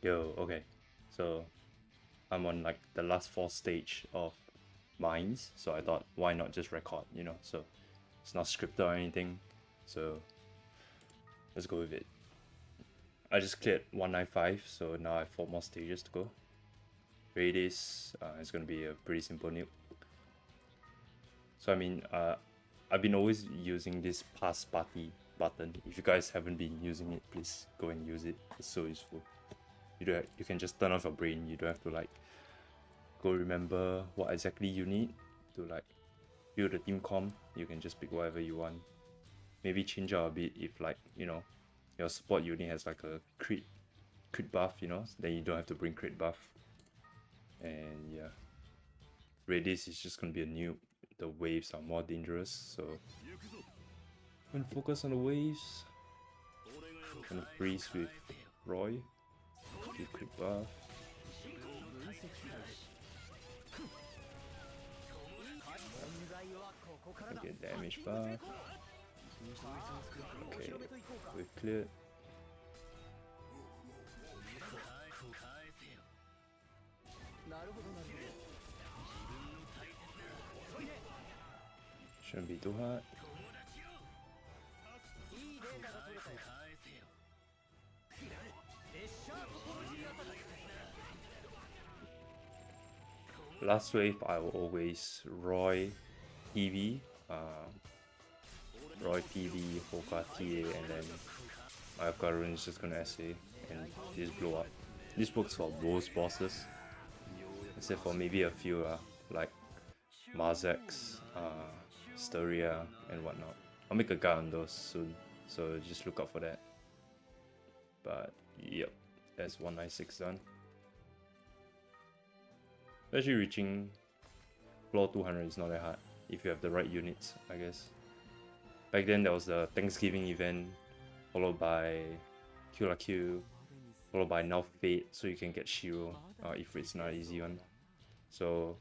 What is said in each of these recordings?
Yo, okay. So I'm on like the last 4 stage of mines, so I thought why not just record, you know? So it's not scripted or anything. So let's go with it. I just cleared 195, so now I have 4 more stages to go. Radius, it's gonna be a pretty simple nuke. So I mean, I've been always using this pass party button. If you guys haven't been using it, please go and use it. It's so useful. You can just turn off your brain. You don't have to like go remember what exactly you need to like build a team comp. You can just pick whatever you want. Maybe change out a bit if like, you know, your support unit has like a crit buff, you know, then you don't have to bring crit buff. And yeah, Radius is just gonna be a nuke. The waves are more dangerous, so I'm gonna focus on the waves. Gonna freeze with Roy. Give crit buff. Get damage buff. Okay, we've cleared. Shouldn't be too hard. Last wave, I will always Roy PV, Roy PV, Hoka TA, and then my Karun is just gonna SA and just blow up. This works for most bosses, except for maybe a few like Marzex, Steria, and whatnot. I'll make a guide on those soon, so just look out for that. But yep, that's 196 done. Actually reaching floor 200 is not that hard if you have the right units, I guess. Back then there was the Thanksgiving event, followed by QLQ, followed by now Fate, so you can get Shiro if it's not an easy one. So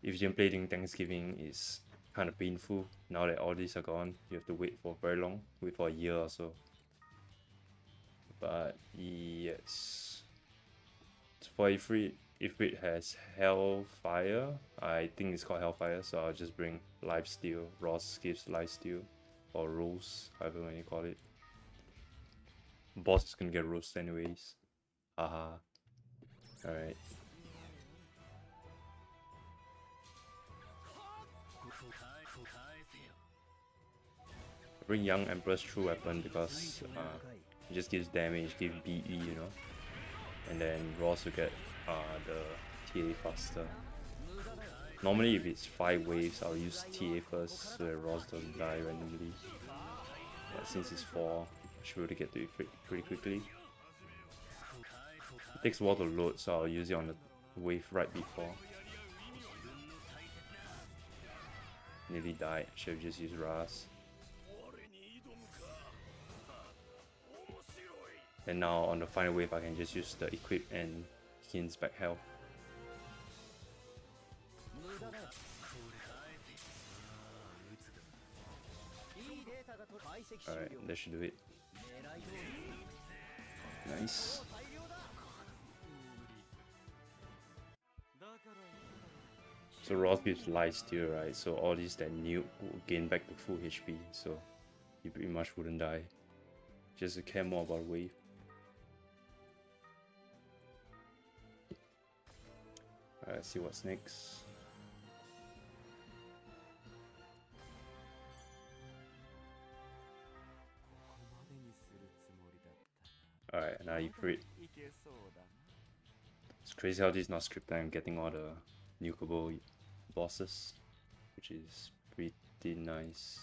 if you didn't play during Thanksgiving, it's kind of painful. Now that all these are gone, you have to wait for very long, wait for a year or so. But yes, for Ifrit has Hellfire, I think it's called Hellfire, so I'll just bring Lifesteal. Ross gives Lifesteal, or Rose, however you call it. Boss is gonna get roast anyways. Haha. Alright. Bring Young Empress True Weapon because it just gives damage, gives BE, you know. And then Ross will get the TA faster. Normally if it's 5 waves, I'll use TA first so that Ross doesn't die randomly. But since it's 4, I should be able to get to it pretty quickly. It takes a while to load, so I'll use it on the wave right before. Nearly died, should have just used Ras. And now on the final wave I can just use the equip and Hin's back health. Alright, that should do it. Nice. So Ross gives lifesteal, right? So all these that nuke will gain back to full HP, so you pretty much wouldn't die. Just to care more about wave. Alright, let's see what's next. Alright, now you free. It's crazy how this is not scripted. I'm getting all the nukeable bosses, which is pretty nice.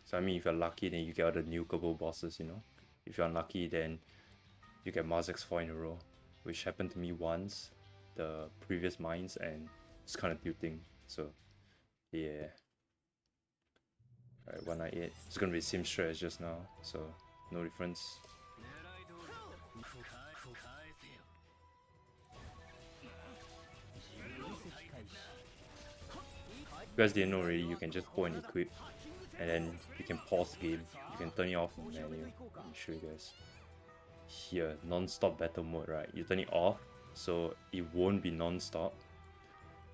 So I mean, if you're lucky, then you get all the nukeable bosses, you know. If you're unlucky, then you get Marzex 4 in a row, which happened to me once, the previous mines, and it's kind of tilting. So yeah. Alright, 198. It's gonna be the same strat as just now, so no difference. If you guys didn't know already, you can just go and equip and then you can pause the game. You can turn it off from menu. Let me show you guys. Here, non-stop battle mode, right? You turn it off, so it won't be non-stop.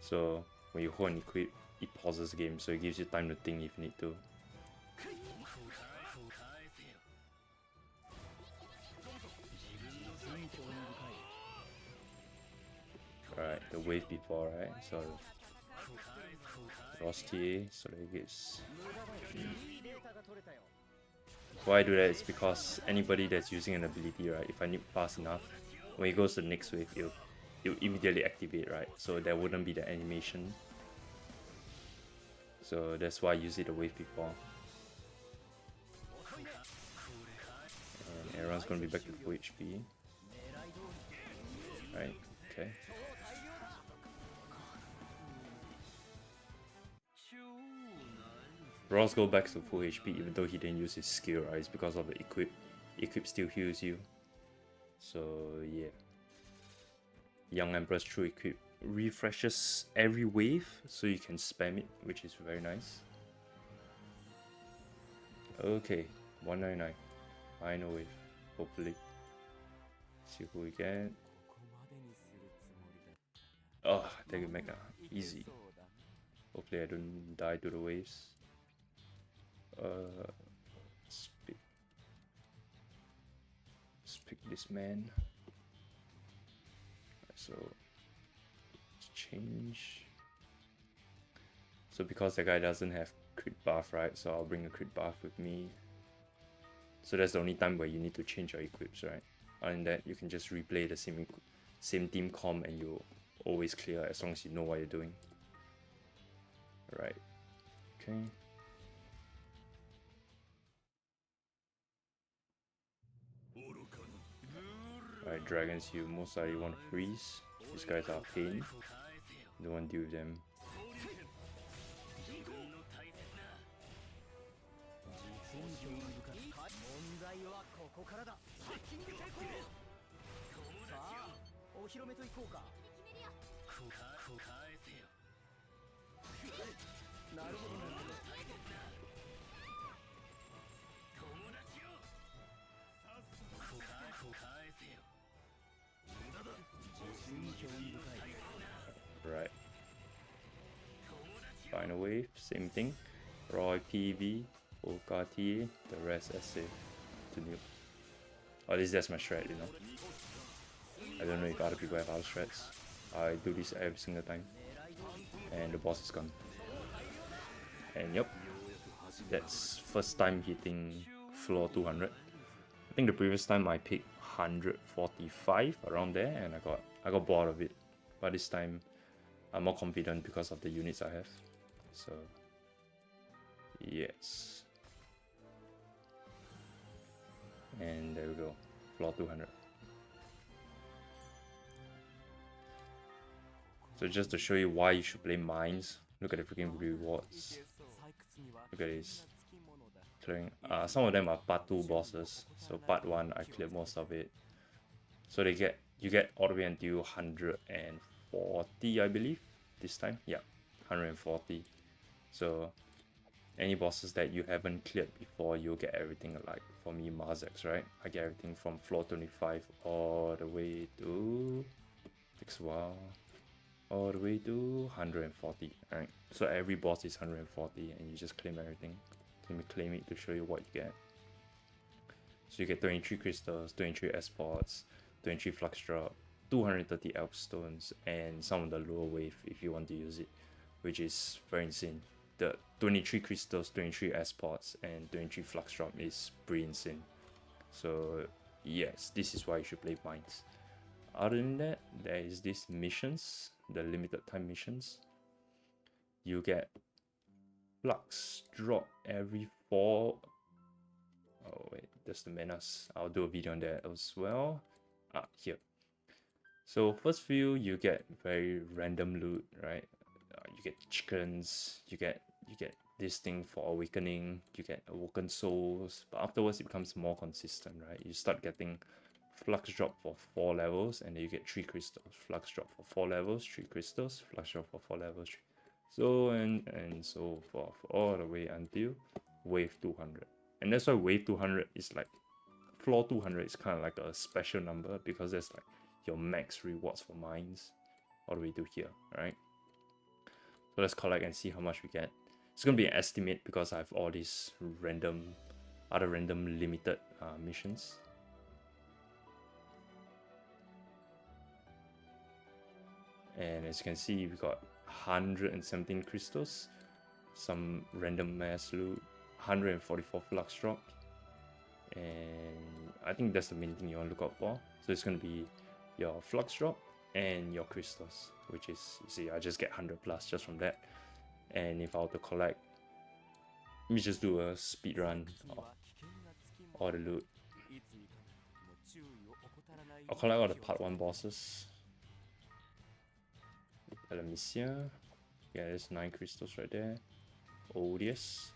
So when you hold and equip, it pauses the game, so it gives you time to think if you need to. Right, the wave before, right? So Rostier, so that it gets. Why I do that is because anybody that's using an ability, right, if I nuke fast enough, when it goes to the next wave, it'll immediately activate, right? So there wouldn't be the animation. So that's why I use it the wave before. And everyone's gonna be back to full HP. Right, okay. Ross go back to full HP even though he didn't use his skill, right? It's because of the equip. Equip still heals you. So yeah. Young Empress True Equip refreshes every wave so you can spam it, which is very nice. Okay, 199. Final wave, hopefully. See who we get. Oh, take it back now. Easy. Hopefully I don't die to the waves. Let's pick this man. So let's change. So because that guy doesn't have crit buff, right? So I'll bring a crit buff with me. So that's the only time where you need to change your equips, right? Other than that, you can just replay the same team comp and you'll always clear as long as you know what you're doing. Right. Okay. Alright, dragons, you most likely want to freeze. These guys are pain. Don't want to deal with them. Right. Final wave, same thing. Roy PV, Okati, the rest SA to nuke. Or at least that's my strat, you know. I don't know if other people have other strats. I do this every single time. And the boss is gone. And yep, that's first time hitting floor 200. I think the previous time I picked 145 around there, and I got bored of it. But this time I'm more confident because of the units I have. So yes. And there we go, floor 200. So just to show you why you should play mines, look at the freaking rewards. Look at this. Clearing. Some of them are part 2 bosses. So part 1 I cleared most of it. So you get all the way until 140, I believe. This time, yeah, 140. So any bosses that you haven't cleared before, you'll get everything. Like for me, Marzex, right? I get everything from floor 25 all the way to, takes a while, all the way to 140. Alright, so every boss is 140 and you just claim everything. Let me claim it to show you what you get. So you get 23 crystals, 23 S-pods, 23 flux drop, 230 elf stones, and some of the lower wave if you want to use it, which is very insane. The 23 crystals, 23 S-pods, and 23 flux drop is pretty insane. So yes, this is why you should play mines. Other than that, there is these missions, the limited time missions. You get flux drop every 4. Oh wait, that's the menace. I'll do a video on that as well. Here. So first few, you get very random loot, right? You get chickens, you get this thing for awakening, you get awoken souls, but afterwards it becomes more consistent, right? You start getting flux drop for 4 levels, and then you get 3 crystals. Flux drop for 4 levels, 3 crystals, flux drop for 4 levels, 3. So and so forth, all the way until wave 200. And that's why wave 200 is like, floor 200 is kind of like a special number because that's like your max rewards for mines all the way to here, right? So let's collect and see how much we get. It's gonna be an estimate because I have all these other random limited missions. And as you can see, we got 117 crystals, some random mass loot, 144 flux drop, and I think that's the main thing you want to look out for. So it's going to be your flux drop and your crystals, which is, you see, I just get 100 plus just from that. And if I were to collect, let me just do a speed run of all the loot. I'll collect all the part 1 bosses. Let me see. Yeah, there's 9 crystals right there. Odious.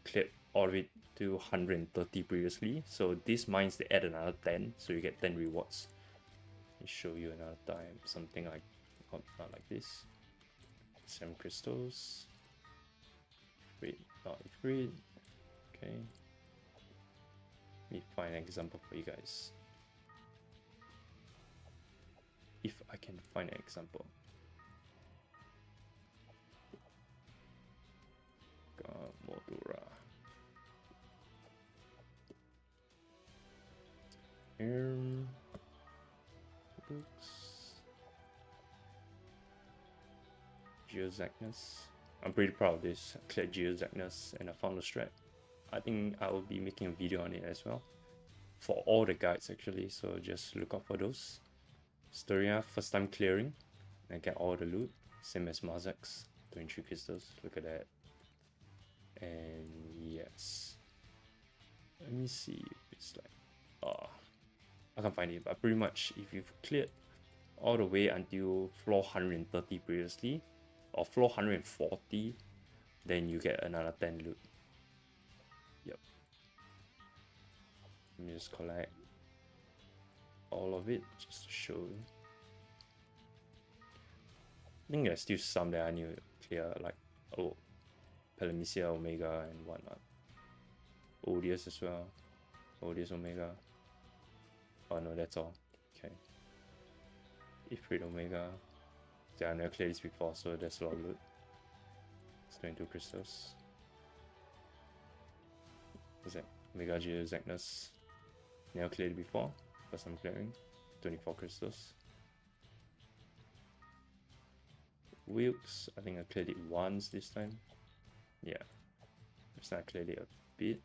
Cleared all the way to 130 previously. So these mines, they add another 10, so you get 10 rewards. Let me show you another time. Something like, not like this. 7 crystals. Wait, not great. Okay. Let me find an example for you guys. If I can find an example. Modura. Books. Geozachness. I'm pretty proud of this. I cleared Geozachness and I found the strat. I think I will be making a video on it as well. For all the guides actually, so just look out for those. Storia, first time clearing. And get all the loot. Same as Mazak's. 23 crystals. Look at that. And yes. Let me see if it's like, I can't find it, but pretty much if you've cleared all the way until floor 130 previously, or floor 140, then you get another 10 loot. Yep. Let me just collect all of it just to show you. I think there's still some that I need to clear, like Palamisia, Omega, and whatnot. Odious as well. Odious, Omega. Oh no, that's all. Okay. Ifrit, Omega. Yeah, I never cleared this before, so that's a lot of loot. It's 22 crystals. What's that? Omega Geozachness. Never cleared it before. First time clearing. 24 crystals. Wilkes, I think I cleared it once this time. Yeah. This time I cleared it a bit.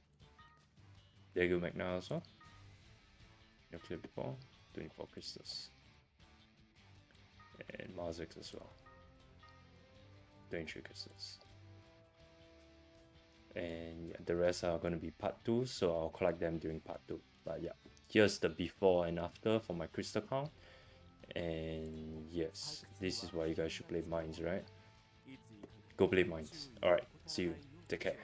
There you go, Magna as well. Never cleared before. 24 crystals. And Mazix as well. 23 crystals. And yeah, the rest are going to be part 2, so I'll collect them during part 2. But yeah, here's the before and after for my crystal count. And yes, this is why you guys should play mines, right? Go play mines. Alright, see you. Take care.